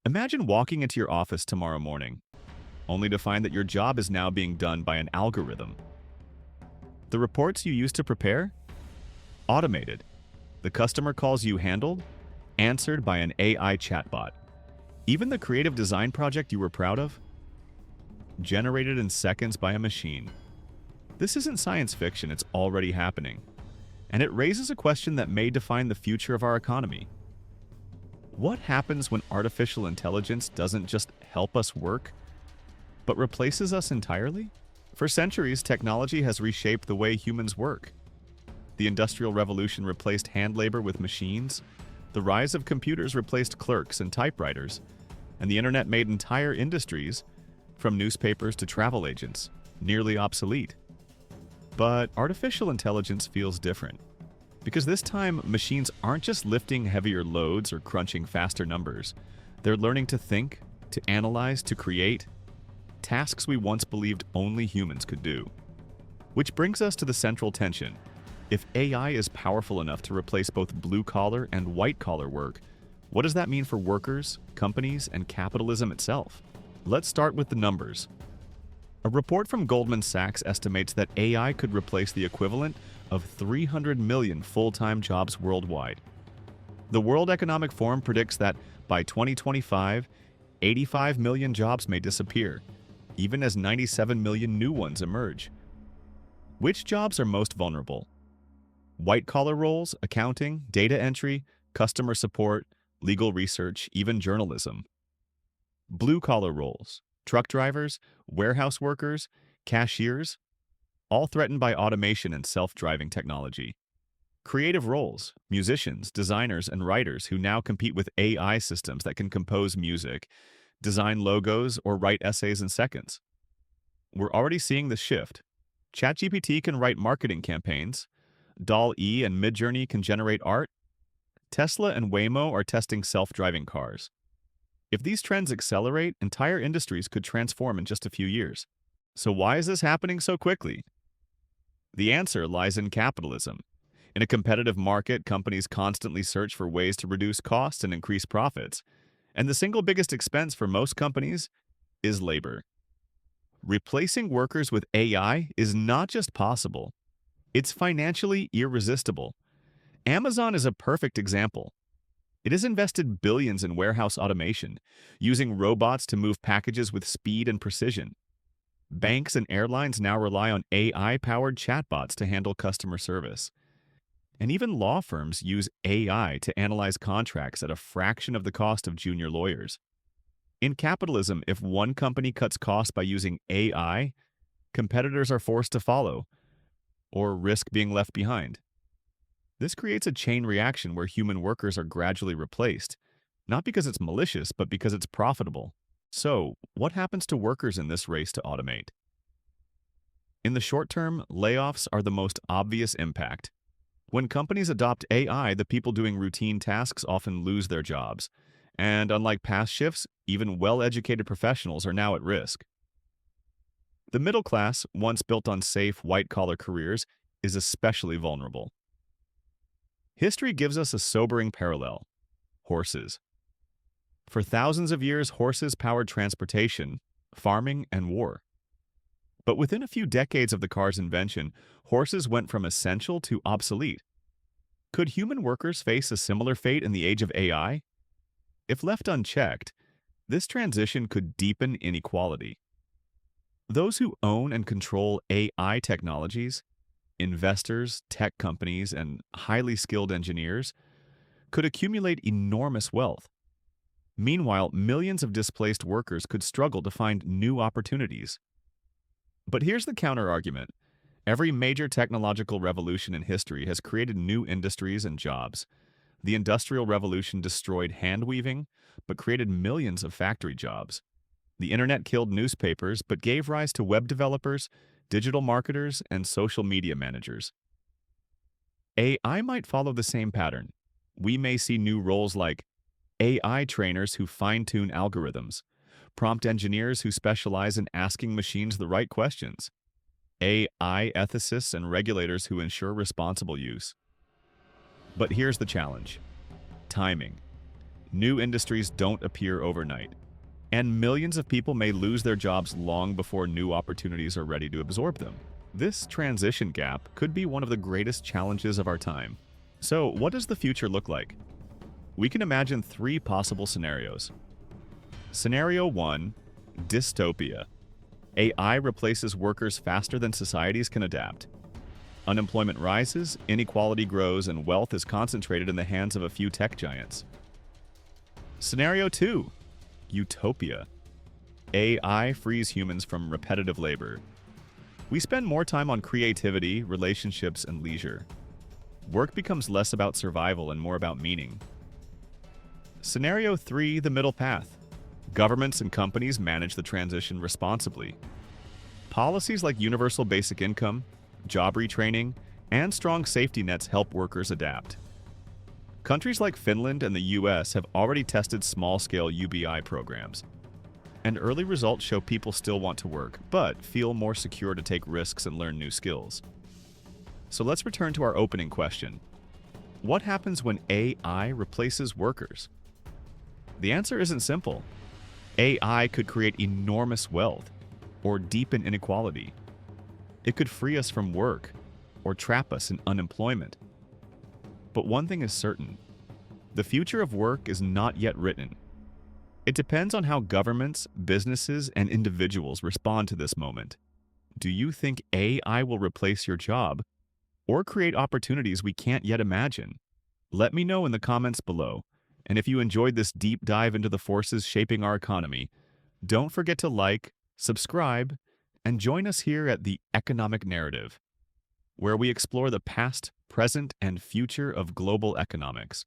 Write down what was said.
Imagine walking into your office tomorrow morning, only to find that your job is now being done by an algorithm. The reports you used to prepare? Automated. The customer calls you handled? Answered by an AI chatbot. Even the creative design project you were proud of? Generated in seconds by a machine. This isn't science fiction, it's already happening. And it raises a question that may define the future of our economy. What happens when artificial intelligence doesn't just help us work, but replaces us entirely? For centuries, technology has reshaped the way humans work. The Industrial Revolution replaced hand labor with machines, the rise of computers replaced clerks and typewriters, and the internet made entire industries, from newspapers to travel agents, nearly obsolete. But artificial intelligence feels different. Because this time, machines aren't just lifting heavier loads or crunching faster numbers. They're learning to think, to analyze, to create, tasks we once believed only humans could do. Which brings us to the central tension. If AI is powerful enough to replace both blue-collar and white-collar work, what does that mean for workers, companies, and capitalism itself? Let's start with the numbers. A report from Goldman Sachs estimates that AI could replace the equivalent of 300 million full-time jobs worldwide. The World Economic Forum predicts that by 2025, 85 million jobs may disappear, even as 97 million new ones emerge. Which jobs are most vulnerable? White-collar roles, accounting, data entry, customer support, legal research, even journalism. Blue-collar roles, truck drivers, warehouse workers, cashiers, all threatened by automation and self-driving technology. Creative roles, musicians, designers, and writers who now compete with AI systems that can compose music, design logos, or write essays in seconds. We're already seeing this shift. ChatGPT can write marketing campaigns, DALL-E and Midjourney can generate art, Tesla and Waymo are testing self-driving cars. If these trends accelerate, entire industries could transform in just a few years. So why is this happening so quickly? The answer lies in capitalism. In a competitive market, companies constantly search for ways to reduce costs and increase profits. And the single biggest expense for most companies is labor. Replacing workers with AI is not just possible, it's financially irresistible. Amazon is a perfect example. It has invested billions in warehouse automation, using robots to move packages with speed and precision. Banks and airlines now rely on AI-powered chatbots to handle customer service. And even law firms use AI to analyze contracts at a fraction of the cost of junior lawyers. In capitalism, if one company cuts costs by using AI, competitors are forced to follow, or risk being left behind. This creates a chain reaction where human workers are gradually replaced, not because it's malicious, but because it's profitable. So, what happens to workers in this race to automate? In the short term, layoffs are the most obvious impact. When companies adopt AI, the people doing routine tasks often lose their jobs. And unlike past shifts, even well-educated professionals are now at risk. The middle class, once built on safe, white-collar careers, is especially vulnerable. History gives us a sobering parallel: horses. For thousands of years, horses powered transportation, farming, and war. But within a few decades of the car's invention, horses went from essential to obsolete. Could human workers face a similar fate in the age of AI? If left unchecked, this transition could deepen inequality. Those who own and control AI technologies, investors, tech companies, and highly skilled engineers, could accumulate enormous wealth. Meanwhile, millions of displaced workers could struggle to find new opportunities. But here's the counter-argument. Every major technological revolution in history has created new industries and jobs. The Industrial Revolution destroyed hand-weaving, but created millions of factory jobs. The internet killed newspapers, but gave rise to web developers, digital marketers, and social media managers. AI might follow the same pattern. We may see new roles like AI trainers who fine-tune algorithms, prompt engineers who specialize in asking machines the right questions, AI ethicists and regulators who ensure responsible use. But here's the challenge: timing. New industries don't appear overnight, and millions of people may lose their jobs long before new opportunities are ready to absorb them. This transition gap could be one of the greatest challenges of our time. So, what does the future look like? We can imagine three possible scenarios. Scenario 1, dystopia. AI replaces workers faster than societies can adapt. Unemployment rises, inequality grows, and wealth is concentrated in the hands of a few tech giants. Scenario 2, utopia. AI frees humans from repetitive labor. We spend more time on creativity, relationships, and leisure. Work becomes less about survival and more about meaning. Scenario 3, the middle path. Governments and companies manage the transition responsibly. Policies like universal basic income, job retraining, and strong safety nets help workers adapt. Countries like Finland and the US have already tested small-scale UBI programs, and early results show people still want to work, but feel more secure to take risks and learn new skills. So let's return to our opening question. What happens when AI replaces workers? The answer isn't simple. AI could create enormous wealth or deepen inequality. It could free us from work or trap us in unemployment. But one thing is certain. The future of work is not yet written. It depends on how governments, businesses, and individuals respond to this moment. Do you think AI will replace your job or create opportunities we can't yet imagine? Let me know in the comments below. And if you enjoyed this deep dive into the forces shaping our economy, don't forget to like, subscribe, and join us here at The Economic Narrative, where we explore the past, present, and future of global economics.